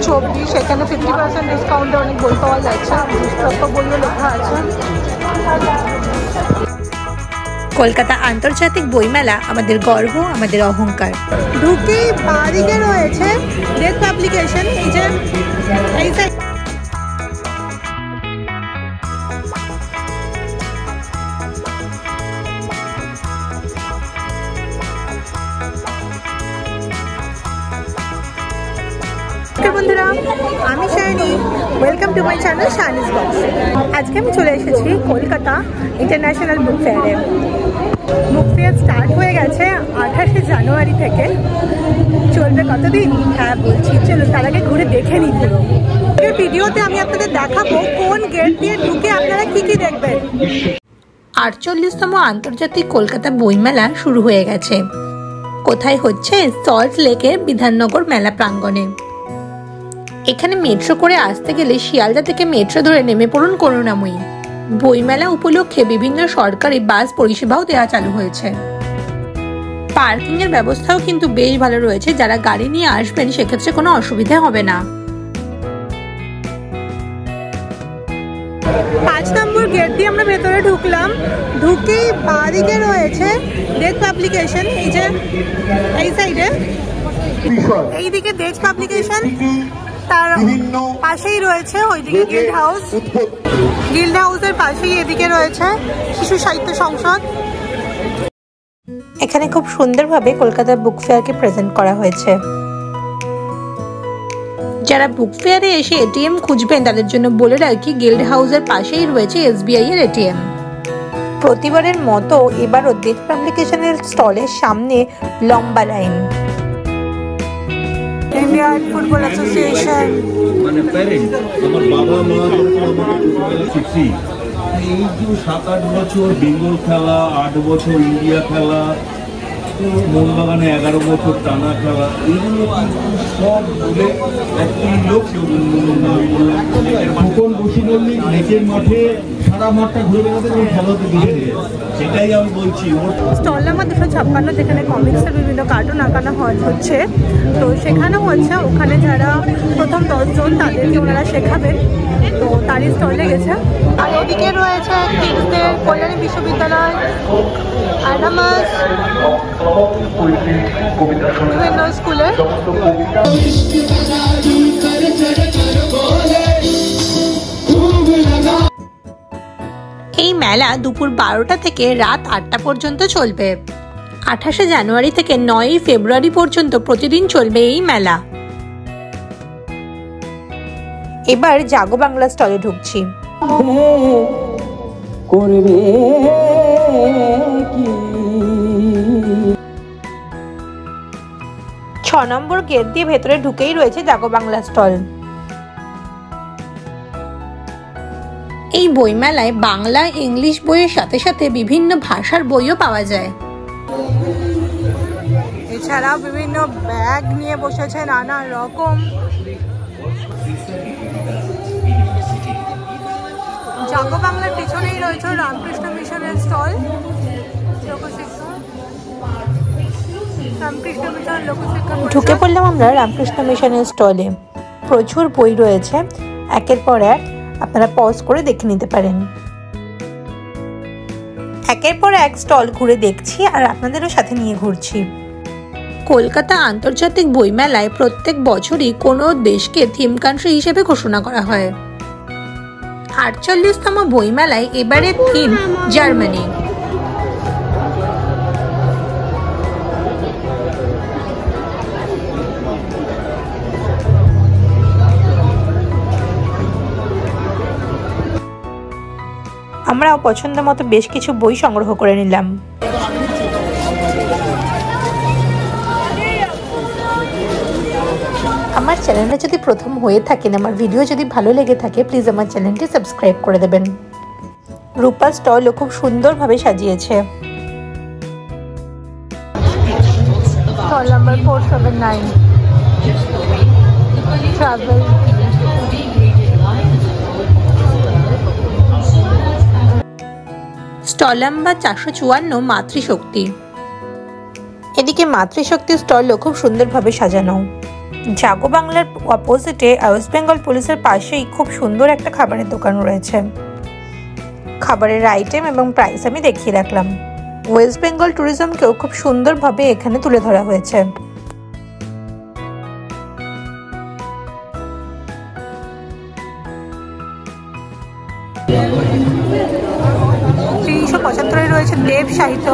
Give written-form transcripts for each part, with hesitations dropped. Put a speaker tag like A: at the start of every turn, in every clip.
A: 24, এখানে 50% ডিসকাউন্টে অনেক বই পাওয়া যাচ্ছে, পুস্তক বইও লেখা আছে।
B: কলকাতা আন্তর্জাতিক বইমেলা আমাদের গর্ব, আমাদের অহংকার।
A: ঢুকেই বাঁদিকে রয়েছে ডেট পাবলিকেশন। এই যে এই সাইড বন্ধুরা, আমি Shiny, welcome to my channel Shiny's box. আজকে আমি চলে এসেছি কলকাতা ইন্টারন্যাশনাল বুক ফেয়ারে। বুক ফেয়ার স্টার্ট হয়ে গেছে 28শে জানুয়ারি থেকে, চলবে কতদিন? হ্যাঁ বলছি, চলো তার আগে ঘুরে দেখে নিই পুরো। এই ভিডিওতে আমি আপনাদের দেখাবো কোন গেট দিয়ে ঢুকে আপনারা কি কি দেখবেন।
B: 48তম আন্তর্জাতিক কলকাতা বইমেলা শুরু হয়ে গেছে। কোথায় হচ্ছে? সল্ট লেকের বিধাননগর মেলা প্রাঙ্গণে। এখানে মেট্রো করে আসতে গেলে শিয়ালদা থেকে মেট্রো ধরে নেমে পড়ুন করুণাময়ী। বইমেলা উপলক্ষে বিভিন্ন সরকারি বাস পরিষেবাও দেওয়া চালু হয়েছে। পার্কিং এর ব্যবস্থাও কিন্তু বেশ ভালো রয়েছে, যারা গাড়ি নিয়ে আসবেন সেক্ষেত্রে কোনো অসুবিধা হবে না।
A: 5 নম্বর গেট দিয়ে আমরা ভেতরে ঢুকলাম। ঢুকেই বাঁদিকে রয়েছে ডেট পাবলিকেশন। এই যে এই সাইডে এইদিকে ডেট পাবলিকেশন, তার পাশেই রয়েছে ওইদিকে গিল্ড হাউস। গিল্ড হাউসের পাশেই এদিকে রয়েছে শিশু সাহিত্য সংসদ।
B: এখানে খুব সুন্দরভাবে কলকাতা বুক ফেয়ারকে প্রেজেন্ট করা হয়েছে। যারা বুক ফেয়ারে এসে এটিএম খুঁজবেন তাদের জন্য বলে রাখি, গিল্ড হাউসের পাশেই রয়েছে এসবিআই এর এটিএম। প্রতিবারের মতো এবারও ডেট পাবলিকেশনের স্টলের সামনে লম্বা লাইন।
A: ইন্ডিয়ান ফুটবল অ্যাসোসিয়েশন,
C: মানে প্যারেন্ট, আমার বাবা মা যখন আমাকে ছোটবেলা শিখছি, এই যে 7-8 বছর বেঙ্গল খেলা, 8 বছর ইন্ডিয়া খেলা, মোহনবাগানে 11 বছর টানা খেলা, এগুলো কিন্তু সব বলে একটি লোক খোকন বসি বললি নেচের মাঠে সারা মাঠটা ঘুরে বেড়াতে খেলাতে দিকে নিয়ে, সেটাই আমি বলছি।
A: স্টল নাম্বার 256, যেখানে কমিক্সের বিভিন্ন কার্টুন আঁকানো হচ্ছে। তো শেখানো হচ্ছে, ওখানে যারা প্রথম 10 জন তাদেরকে ওনারা শেখাবেন, তো তারই স্টলে গেছে। আর এদিকে রয়েছে কিডসদের কল্যাণী বিশ্ববিদ্যালয়, অ্যাডামাস, বিভিন্ন স্কুলে।
B: এই মেলা দুপুর 12টা থেকে রাত 8টা পর্যন্ত চলবে। 28শে জানুয়ারি থেকে 9ই ফেব্রুয়ারি পর্যন্ত প্রতিদিন চলবে এই মেলা। এবার জাগো বাংলা স্টলে ঢুকছি। 6 নম্বর গেট দিয়ে ভেতরে ঢুকেই রয়েছে জাগো বাংলা স্টল। এই বইমেলায় বাংলা ইংলিশ বইয়ের সাথে সাথে বিভিন্ন ভাষার বইও পাওয়া যায়।
A: এছাড়াও বিভিন্ন ব্যাগ নিয়ে বসেছে নানা রকম। জাগো বাংলার পিছনেই রয়েছে রামকৃষ্ণ মিশনের স্টল।
B: ঢুকে পড়লাম আমরা রামকৃষ্ণ মিশনের স্টলে। প্রচুর বই রয়েছে, একের পর এক আপনারা পজ করে দেখে নিতে পারেন। একের পর এক স্টল ঘুরে দেখছি আর আপনাদেরও সাথে নিয়ে ঘুরছি। কলকাতা আন্তর্জাতিক বইমেলায় প্রত্যেক বছরই কোনো দেশকে থিম কান্ট্রি হিসেবে ঘোষণা করা হয়। 48তম বইমেলায় এবারে থিম জার্মানি। আমরাও পছন্দ মতো বেশ কিছু বই সংগ্রহ করে নিলাম। আমার চ্যানেলে যদি প্রথম হয়ে থাকেন, আমার ভিডিও যদি ভালো লেগে থাকে, প্লিজ আমার চ্যানেলটি সাবস্ক্রাইব করে দেবেন। রূপা স্টলও খুব সুন্দরভাবে সাজিয়েছে।
A: Stall number 479 travel.
B: Stall number 454 Matrishakti. এদিকে মাতৃশক্তির স্টলও খুব সুন্দরভাবে সাজানো। জাগো বাংলার অপোজিটে ওয়েস্ট বেঙ্গল পুলিশের পাশেই খুব সুন্দর একটা খাবারের দোকান রয়েছে। খাবারের আইটেম এবং প্রাইস আমি দেখিয়ে রাখলাম। ওয়েস্ট বেঙ্গল ট্যুরিজমকেও খুব সুন্দরভাবে এখানে তুলে ধরা হয়েছে।
A: রয়েছে দেব সাহিত্য,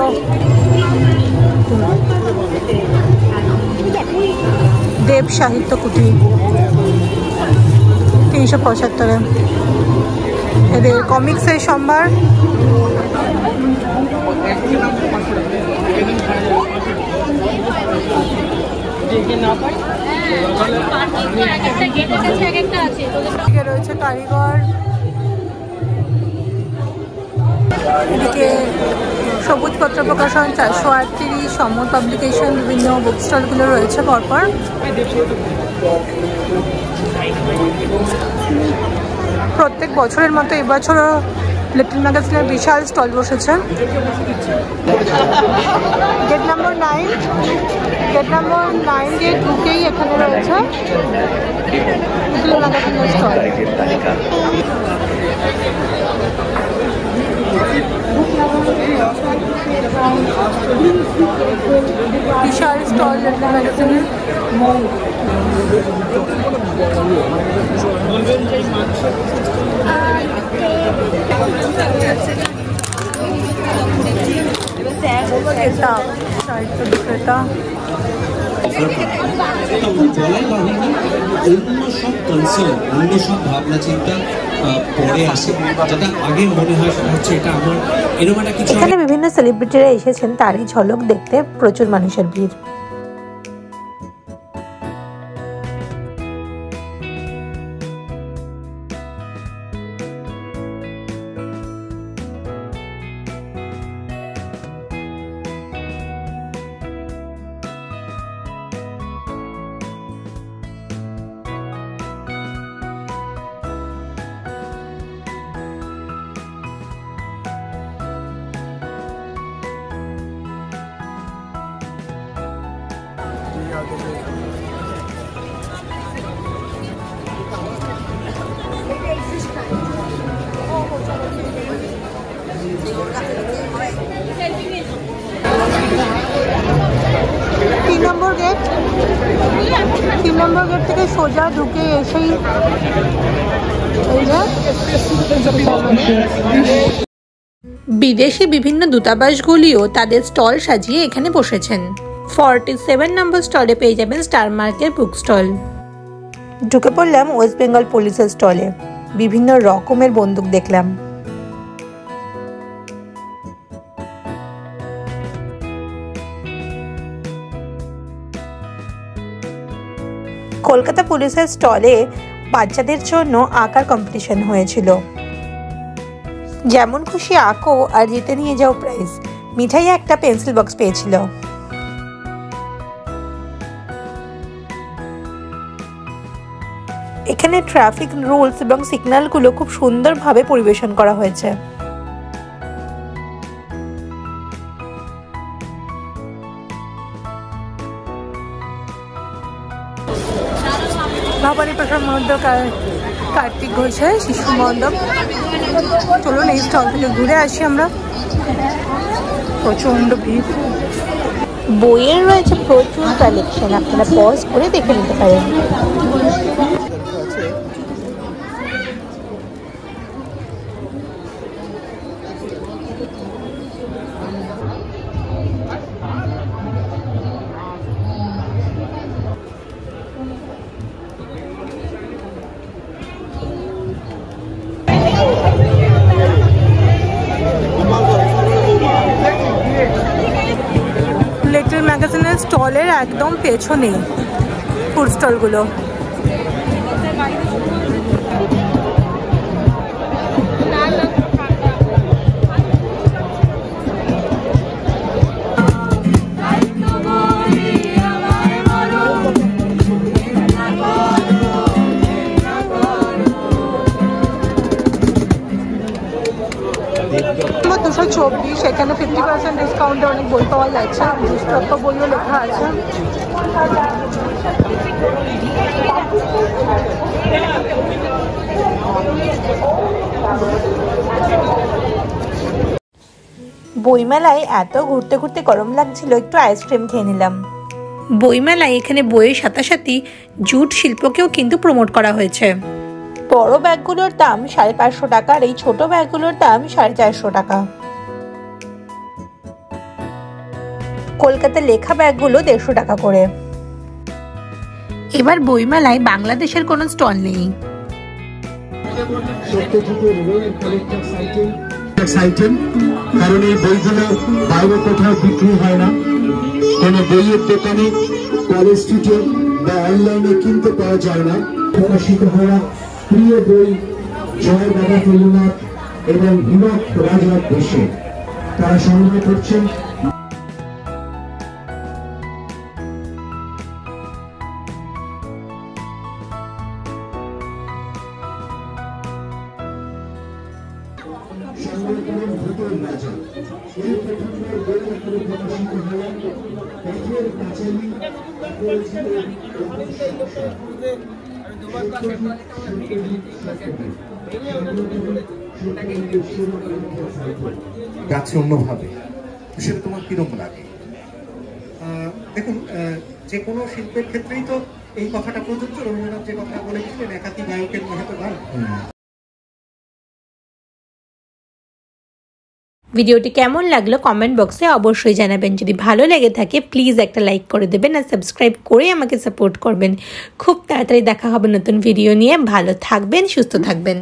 A: দেব সাহিত্য কুটির 375। এদের কমিক্সের সম্ভার। রয়েছে কারিগর, এদিকে সবুজ পত্র প্রকাশন 438, সমর পাবলিকেশন, বিভিন্ন বুক স্টলগুলো রয়েছে পরপর। প্রত্যেক বছরের মতো এবছরও লিটল ম্যাগাজিনের বিশাল স্টল বসেছে। গেট নাম্বার 9 দিয়ে ঢুকেই এখানে রয়েছে লিটল ম্যাগাজিনের স্টল। বিশাল স্টল লিটল ম্যাগাজিনের। সাহিত্য বিক্রেতা।
D: অন্য সব কনসার্ন, অন্য সব ভাবনা চিন্তা পরে আসে, যেটা আগে মনে হয় হচ্ছে এটা আমার এরকম একটা কিছু।
B: এখানে বিভিন্ন সেলিব্রিটিরা এসেছেন, তারই ঝলক দেখতে প্রচুর মানুষের ভিড়।
A: তিন নম্বর গেট থেকে সোজা ঢুকে এসেই
B: বিদেশি বিভিন্ন দূতাবাসগুলিও তাদের স্টল সাজিয়ে এখানে বসেছেন। 47 নম্বর স্টলে পেয়ে যাবেন স্টার মার্কের বুক স্টল। ঢুকে পড়লাম ওয়েস্ট বেঙ্গল পুলিশের স্টলে। বিভিন্ন রকমের বন্দুক দেখলাম। কলকাতা পুলিশের স্টলে বাচ্চাদের জন্য আঁকার কম্পিটিশন হয়েছিল। যেমন খুশি আঁকো আর জিতে নিয়ে যাও প্রাইজ। মিঠাই একটা পেন্সিল বক্স পেয়েছিল। এখানে ট্রাফিক রুলস এবং সিগন্যালগুলো খুব সুন্দরভাবে পরিবেশন করা হয়েছে।
A: ভবানী প্রসাদ মণ্ডপ, কার্তিক ঘোষের শিশু মণ্ডপ। চলুন এই স্টল থেকে ঘুরে আসি আমরা। প্রচন্ড ভিড়।
B: বইয়ের রয়েছে প্রচুর কালেকশন, আপনারা পজ করে দেখে নিতে পারেন।
A: লিটল ম্যাগাজিনের স্টলের একদম পেছনে ফুড স্টলগুলো। নম্বর 224, এখানে 50% ডিসকাউন্টে অনেক বই পাওয়া যাচ্ছে। দুষ্প্রাপ্য বইও লেখা আছে।
B: বইমেলায় এত ঘুরতে ঘুরতে গরম লাগছিল, একটু আইসক্রিম খেয়ে নিলাম। বইমেলায় এখানে বইয়ের সাথে সাথে জুট শিল্পকেও কিন্তু প্রমোট করা হয়েছে। বড় ব্যাগগুলোর দাম 550 টাকা আর এই ছোট ব্যাগগুলোর দাম 450 টাকা। কলকাতার লেখা ব্যাগগুলো 150 টাকা করে। এবার বইমেলায় বাংলাদেশের কোনো স্টল নেই।
E: কারণ এই বইগুলো বাইরে কোথাও বিক্রি হয় না, কোনো বইয়ের দোকানে, কলেজ স্ট্রিটে বা অনলাইনে কিনতে পাওয়া যায় না। প্রকাশিত হওয়া প্রিয় বই জয় বাবা ফেলুনাথ এবং হিমক রাজার দেশে তারা সংগ্রহ করছেন।
F: গাছে অন্যভাবে সেটা তোমার কিরকম লাগে? দেখুন, যে কোনো শিল্পের ক্ষেত্রেই তো এই কথাটা প্রযোজ্য। রবীন্দ্রনাথ যে কথা বলেছিলেন, একাকী গায়কের নিহত গান।
B: ভিডিওটি কেমন লাগলো কমেন্ট বক্সে অবশ্যই জানাবেন। যদি ভালো লেগে থাকে প্লিজ একটা লাইক করে দেবেন আর সাবস্ক্রাইব করে আমাকে সাপোর্ট করবেন। খুব তাড়াতাড়ি দেখা হবে নতুন ভিডিও নিয়ে। ভালো থাকবেন, সুস্থ থাকবেন।